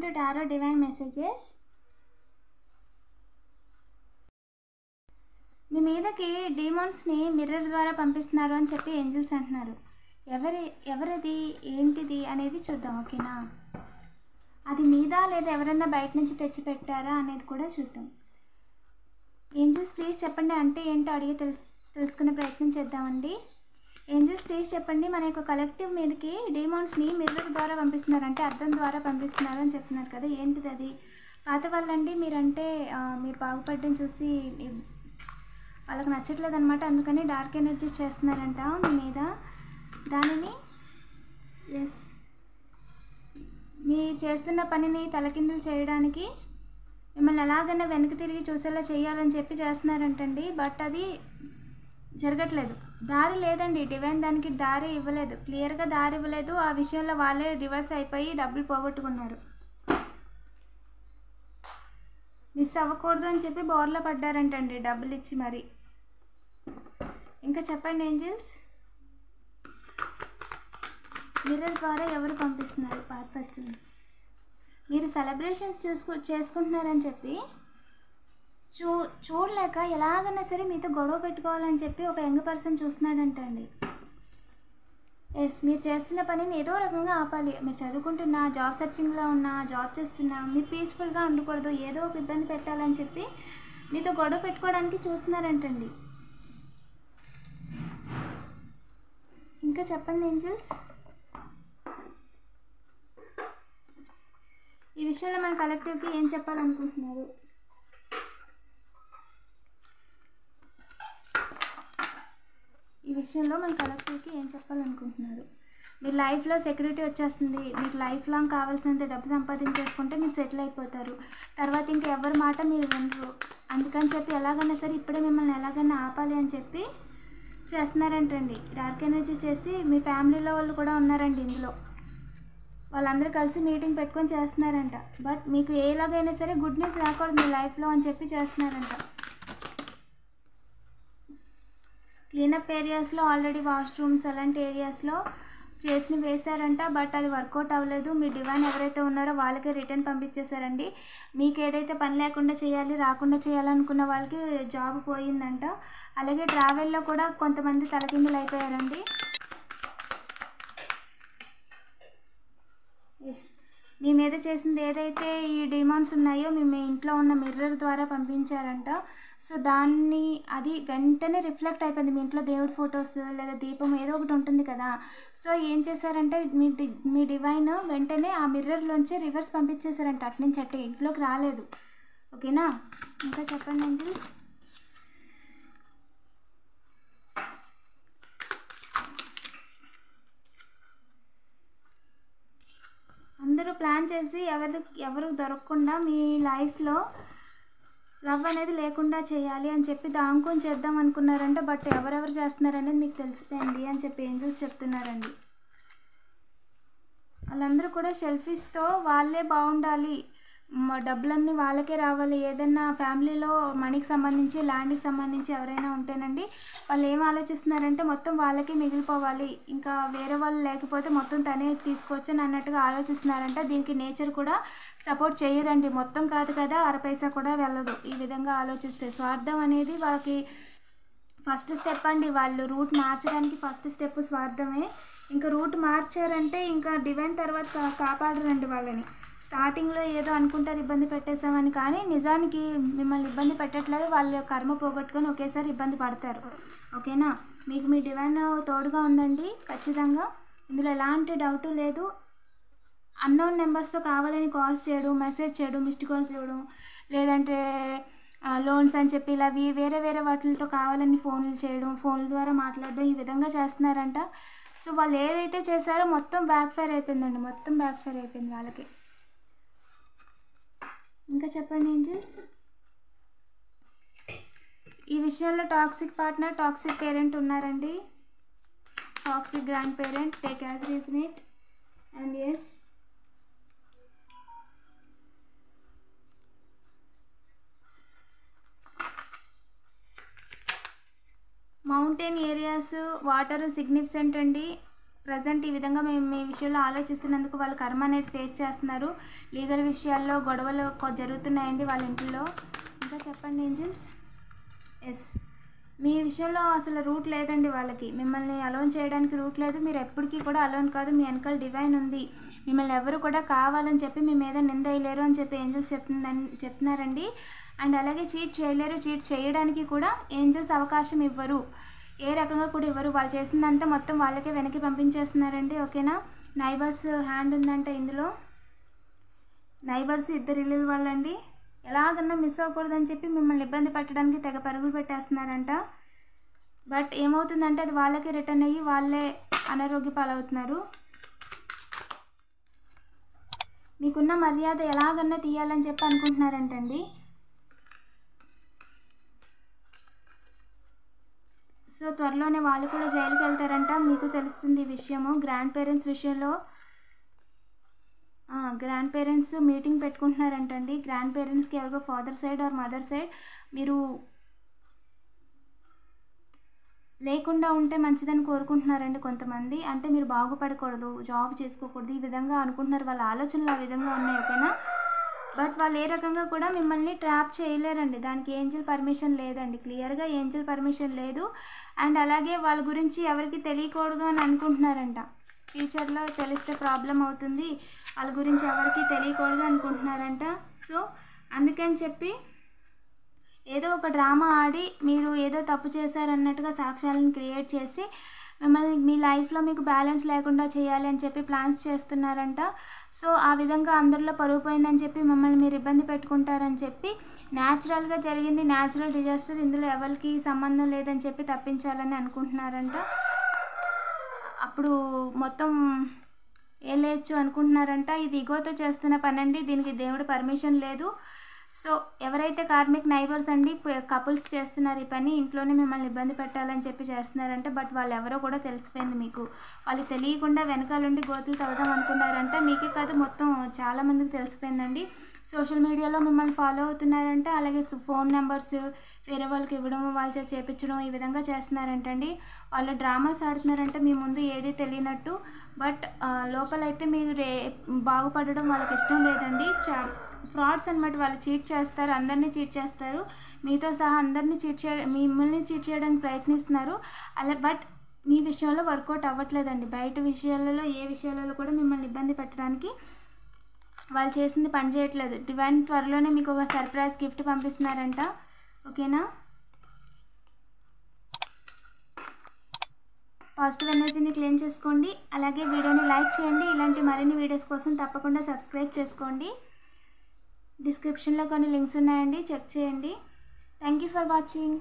To tarot divine messages. మీ మీదకి డీమాన్స్ని మిర్రర్ ద్వారా పంపిస్తున్నారు అని చెప్పి ఏంజల్స్ అంటున్నారు. ఎవరిది ఏంటిది అనేది చూద్దాం, ఓకేనా? అది మీద లేదా ఎవరైనా బయట నుంచి తెచ్చి పెట్టారా అనేది కూడా చూద్దాం. ఏంజల్స్ ప్లీజ్ చెప్పండి, అంటే ఏంటో అడిగి తెలుసుకునే ప్రయత్నం చేద్దామండి. ఏంజల్స్ ప్లీజ్ చెప్పండి, మన యొక్క కలెక్టివ్ మీదకి డీమాన్స్ని మిర్రర్ ద్వారా పంపిస్తున్నారు, అంటే అర్థం ద్వారా పంపిస్తున్నారు అని చెప్తున్నారు కదా, ఏంటిది అది? పాత వాళ్ళండి మీరంటే మీరు బాగుపడడం చూసి వాళ్ళకి నచ్చట్లేదు అనమాట, అందుకని డార్క్ ఎనర్జీస్ చేస్తున్నారంట మీ మీద. దానిని మీరు చేస్తున్న పనిని తలకిందులు చేయడానికి మిమ్మల్ని ఎలాగైనా వెనక్కి తిరిగి చూసేలా చేయాలని చెప్పి చేస్తున్నారంటండి. బట్ అది జరగట్లేదు, దారి లేదండి. డివైన్ దానికి దారి ఇవ్వలేదు, క్లియర్గా దారి ఇవ్వలేదు. ఆ విషయంలో వాళ్ళే రివర్స్ అయిపోయి డబ్బులు పోగొట్టుకున్నారు. మిస్ అవ్వకూడదు అని చెప్పి బోర్లో పడ్డారంటండి డబ్బులు ఇచ్చి మరి. ఇంకా చెప్పండి ఏంజల్స్, మిర్రర్ ద్వారా ఎవరు పంపిస్తున్నారు? ఫస్ట్ మీరు సెలబ్రేషన్స్ చేసుకుంటున్నారని చెప్పి చూడలేక ఎలాగైనా సరే మీతో గొడవ పెట్టుకోవాలని చెప్పి ఒక యంగ్ పర్సన్ చూస్తున్నాడంటండి. మీరు చేస్తున్న పనిని ఏదో రకంగా ఆపాలి. మీరు చదువుకుంటున్నా, జాబ్ సెర్చింగ్లో ఉన్నా, జాబ్ చేస్తున్నా, మీరు పీస్ఫుల్గా ఉండకూడదు, ఏదో ఒక ఇబ్బంది పెట్టాలని చెప్పి మీతో గొడవ పెట్టుకోవడానికి చూస్తున్నారంటండి. ఇంకా చెప్పండి ఏంజల్స్, ఈ విషయంలో మన కలెక్టివ్కి ఏం చెప్పాలనుకుంటున్నారు? ఈ విషయంలో మన కలెక్టివ్కి ఏం చెప్పాలనుకుంటున్నారు? మీ లైఫ్లో సెక్యూరిటీ వచ్చేస్తుంది, మీకు లైఫ్ లాంగ్ కావాల్సినంత డబ్బు సంపాదించేసుకుంటే మీరు సెటిల్ అయిపోతారు. తర్వాత ఇంకా ఎవరి మాట మీరు వినరు. అందుకని చెప్పి ఎలాగైనా సరే ఇప్పుడే మిమ్మల్ని ఎలాగైనా ఆపాలి అని చెప్పి చేస్తున్నారంటండి. డార్క్ ఎనర్జీ చేసి మీ ఫ్యామిలీలో వాళ్ళు కూడా ఉన్నారండి ఇందులో. వాళ్ళందరూ కలిసి మీటింగ్ పెట్టుకొని చేస్తున్నారంట. బట్ మీకు ఎలాగైనా సరే గుడ్ న్యూస్ రాకూడదు మీ లైఫ్లో అని చెప్పి చేస్తున్నారంట. క్లీనప్ ఏరియాస్లో ఆల్రెడీ వాష్రూమ్స్ అలాంటి ఏరియాస్లో చేసి వేశారంట. బట్ అది వర్కౌట్ అవ్వలేదు. మీ డివైన్ ఎవరైతే ఉన్నారో వాళ్ళకే రిటర్న్ పంపించేశారండి. మీకు ఏదైతే పని లేకుండా చేయాలి, రాకుండా చేయాలనుకున్న వాళ్ళకి జాబ్ పోయిందంట. అలాగే ట్రావెల్లో కూడా కొంతమంది తలకిందులు అయిపోయారండి. మీ మీద చేసింది ఏదైతే ఈ డిమాండ్స్ ఉన్నాయో మీ ఇంట్లో ఉన్న మిర్రర్ ద్వారా పంపించారంట. సో దాన్ని అది వెంటనే రిఫ్లెక్ట్ అయిపోయింది. మీ ఇంట్లో దేవుడి ఫొటోస్ లేదా దీపం ఏదో ఒకటి ఉంటుంది కదా. సో ఏం చేశారంటే మీ డివైన్ వెంటనే ఆ మిర్రర్లోంచి రివర్స్ పంపించేశారంట. అట్నుంచి అట్టే ఇంట్లోకి రాలేదు, ఓకేనా? ఇంకా చెప్పండి ఏంజల్స్. అందరూ ప్లాన్ చేసి ఎవరు దొరకకుండా మీ లైఫ్లో లవ్ అనేది లేకుండా చేయాలి అని చెప్పి దాంకొని చేద్దాం అనుకున్నారంట. బట్ ఎవరెవరు చేస్తున్నారనేది మీకు తెలిసిపోయింది అని చెప్పి ఏంజల్స్ చెప్తున్నారండి. వాళ్ళందరూ కూడా సెల్ఫీస్తో వాళ్ళే బాగుండాలి, డబ్బులన్నీ వాళ్ళకే రావాలి. ఏదైనా ఫ్యామిలీలో మనీకి సంబంధించి ల్యాండ్కి సంబంధించి ఎవరైనా ఉంటేనండి వాళ్ళు ఏం ఆలోచిస్తున్నారంటే మొత్తం వాళ్ళకే మిగిలిపోవాలి, ఇంకా వేరే వాళ్ళు లేకపోతే మొత్తం తనే తీసుకోవచ్చని అన్నట్టుగా ఆలోచిస్తున్నారంట. దీనికి నేచర్ కూడా సపోర్ట్ చేయదండి. మొత్తం కాదు కదా, అరపైసా కూడా వెళ్ళదు ఈ విధంగా ఆలోచిస్తే. స్వార్థం అనేది వాళ్ళకి ఫస్ట్ స్టెప్ అండి. వాళ్ళు రూట్ మార్చడానికి ఫస్ట్ స్టెప్ స్వార్థమే. ఇంకా రూట్ మార్చారంటే ఇంకా డివైన్ తర్వాత కాపాడరండి వాళ్ళని. స్టార్టింగ్లో ఏదో అనుకుంటారు ఇబ్బంది పెట్టేసామని, కానీ నిజానికి మిమ్మల్ని ఇబ్బంది పెట్టట్లేదు. వాళ్ళ కర్మ పోగొట్టుకొని ఒకేసారి ఇబ్బంది పడతారు, ఓకేనా? మీకు మీ డివైన్ తోడుగా ఉందండి ఖచ్చితంగా, ఇందులో ఎలాంటి డౌటు లేదు. అన్నోన్ నెంబర్స్తో కావాలని కాల్స్ చేయడం, మెసేజ్ చేయడం, మిస్డ్ కాల్స్ ఇవ్వడం, లేదంటే లోన్స్ అని చెప్పి ఇలా వేరే వేరే వాటితో కావాలని ఫోన్లు చేయడం, ఫోన్ల ద్వారా మాట్లాడడం, ఈ విధంగా చేస్తున్నారంట. సో వాళ్ళు ఏదైతే చేశారో మొత్తం బ్యాక్ ఫైర్ అయిపోయిందండి, మొత్తం బ్యాక్ ఫైర్ అయిపోయింది వాళ్ళకి. ఇంకా చెప్పండి ఏంజల్స్. ఈ విషయంలో టాక్సిక్ పార్ట్నర్, టాక్సిక్ పేరెంట్ ఉన్నారండి. Toxic grandparent, take as reason it. And yes, mountain areas, water significant అండి. ప్రజెంట్ ఈ విధంగా మేము మీ విషయంలో ఆలోచిస్తున్నందుకు వాళ్ళు కర్మ అనేది ఫేస్ చేస్తున్నారు. లీగల్ విషయాల్లో గొడవలు జరుగుతున్నాయండి వాళ్ళ ఇంట్లో. ఇంకా చెప్పండి ఏంజల్స్. ఎస్, మీ విషయంలో అసలు రూట్ లేదండి వాళ్ళకి. మిమ్మల్ని అలోన్ చేయడానికి రూట్ లేదు. మీరు ఎప్పటికీ కూడా అలోన్ కాదు. మీ వెనకాల డివైన్ ఉంది. మిమ్మల్ని ఎవరు కూడా కావాలని చెప్పి మీ మీద నింద వేయలేరు అని చెప్పి ఏంజల్స్ చెప్తున్నారండి. అండ్ అలాగే చీట్ చేయలేరు. చీట్ చేయడానికి కూడా ఏంజల్స్ అవకాశం ఇవ్వరు, ఏ రకంగా కూడా ఇవ్వరు. వాళ్ళు చేసిందంతా మొత్తం వాళ్ళకే వెనక్కి పంపించేస్తున్నారండి. ఓకేనా. నైబర్స్ హ్యాండ్ ఉందంట ఇందులో. నైబర్స్ ఇద్దరు ఇల్లు వాళ్ళండి. ఎలాగన్నా మిస్ అవ్వకూడదని చెప్పి మిమ్మల్ని ఇబ్బంది పెట్టడానికి తెగ పరుగులు పెట్టేస్తున్నారంట. బట్ ఏమవుతుందంటే అది వాళ్ళకే రిటర్న్ అయ్యి వాళ్ళే అనారోగ్య పాలవుతున్నారు. మీకున్న మర్యాద ఎలాగన్నా తీయాలని చెప్పి అనుకుంటున్నారంటండి. సో త్వరలోనే వాళ్ళు కూడా జైలుకి వెళ్తారంట. మీకు తెలుస్తుంది ఈ విషయము. గ్రాండ్ పేరెంట్స్ విషయంలో గ్రాండ్ పేరెంట్స్ మీటింగ్ పెట్టుకుంటున్నారంటండి. గ్రాండ్ పేరెంట్స్కి ఎవరికో father side or mother side మీరు లేకుండా ఉంటే మంచిదని కోరుకుంటున్నారండి కొంతమంది. అంటే మీరు బాగుపడకూడదు, జాబ్ చేసుకోకూడదు, ఈ విధంగా అనుకుంటున్నారు. వాళ్ళ ఆలోచనలు ఆ విధంగా ఉన్నాయి. ఓకేనా. బట్ వాళ్ళు ఏ రకంగా కూడా మిమ్మల్ని ట్రాప్ చేయలేరండి. దానికి ఏంజల్ పర్మిషన్ లేదండి. క్లియర్గా ఏంజల్ పర్మిషన్ లేదు. అండ్ అలాగే వాళ్ళ గురించి ఎవరికి తెలియకూడదు అని అనుకుంటున్నారంట. ఫ్యూచర్లో తెలిస్తే ప్రాబ్లం అవుతుంది, వాళ్ళ గురించి ఎవరికి తెలియకూడదు అనుకుంటున్నారంట. సో అందుకని చెప్పి ఏదో ఒక డ్రామా ఆడి మీరు ఏదో తప్పు చేశారన్నట్టుగా సాక్ష్యాలను క్రియేట్ చేసి మిమ్మల్ని మీ లైఫ్లో మీకు బ్యాలెన్స్ లేకుండా చేయాలి అని చెప్పి ప్లాన్స్ చేస్తున్నారంట. సో ఆ విధంగా అందరిలో పరుగు పోయిందని చెప్పి మిమ్మల్ని మీరు ఇబ్బంది పెట్టుకుంటారని చెప్పి న్యాచురల్గా జరిగింది, న్యాచురల్ డిజాస్టర్, ఇందులో ఎవరికి సంబంధం లేదని చెప్పి తప్పించాలని అనుకుంటున్నారంట. అప్పుడు మొత్తం ఏలేయచ్చు అనుకుంటున్నారంట. ఇది ఇగోతో చేస్తున్న పనండి. దీనికి దేవుడి పర్మిషన్ లేదు. సో ఎవరైతే కార్మిక్ నైబర్స్ అండి కపుల్స్ చేస్తున్నారు ఈ పని, ఇంట్లోనే మిమ్మల్ని ఇబ్బంది పెట్టాలని చెప్పి చేస్తున్నారంట. బట్ వాళ్ళు ఎవరో కూడా తెలిసిపోయింది మీకు. వాళ్ళు తెలియకుండా వెనకాలండి గోతులు తవ్వుదాం అనుకున్నారంట. మీకే కాదు మొత్తం చాలామందికి తెలిసిపోయిందండి. సోషల్ మీడియాలో మిమ్మల్ని ఫాలో అవుతున్నారంట. అలాగే ఫోన్ నెంబర్స్ వేరే వాళ్ళకి ఇవ్వడం, వాళ్ళ చేత చేపించడం, ఈ విధంగా చేస్తున్నారంటండి. వాళ్ళు డ్రామాస్ ఆడుతున్నారంటే మీ ముందు ఏది తెలియనట్టు. బట్ లోపలైతే మీరు బాగుపడడం వాళ్ళకి ఇష్టం లేదండి. ఫ్రాడ్స్ అనమాట. వాళ్ళు చీట్ చేస్తారు, అందరినీ చీట్ చేస్తారు, మీతో సహా అందరినీ మిమ్మల్ని చీట్ చేయడానికి ప్రయత్నిస్తున్నారు. అలా బట్ మీ విషయంలో వర్కౌట్ అవ్వట్లేదండి. బయట విషయాలలో ఏ విషయాలలో కూడా మిమ్మల్ని ఇబ్బంది పెట్టడానికి వాళ్ళు చేసింది పని చేయట్లేదు. డివైన్ త్వరలోనే మీకు ఒక సర్ప్రైజ్ గిఫ్ట్ పంపిస్తున్నారంట. ఓకేనా. పాజిటివ్ ఎనర్జీని క్లెయిమ్ చేసుకోండి. అలాగే వీడియోని లైక్ చేయండి. ఇలాంటి మరిన్ని వీడియోస్ కోసం తప్పకుండా సబ్స్క్రైబ్ చేసుకోండి. డిస్క్రిప్షన్లో కొన్ని లింక్స్ ఉన్నాయండి, చెక్ చేయండి. Thank you for watching.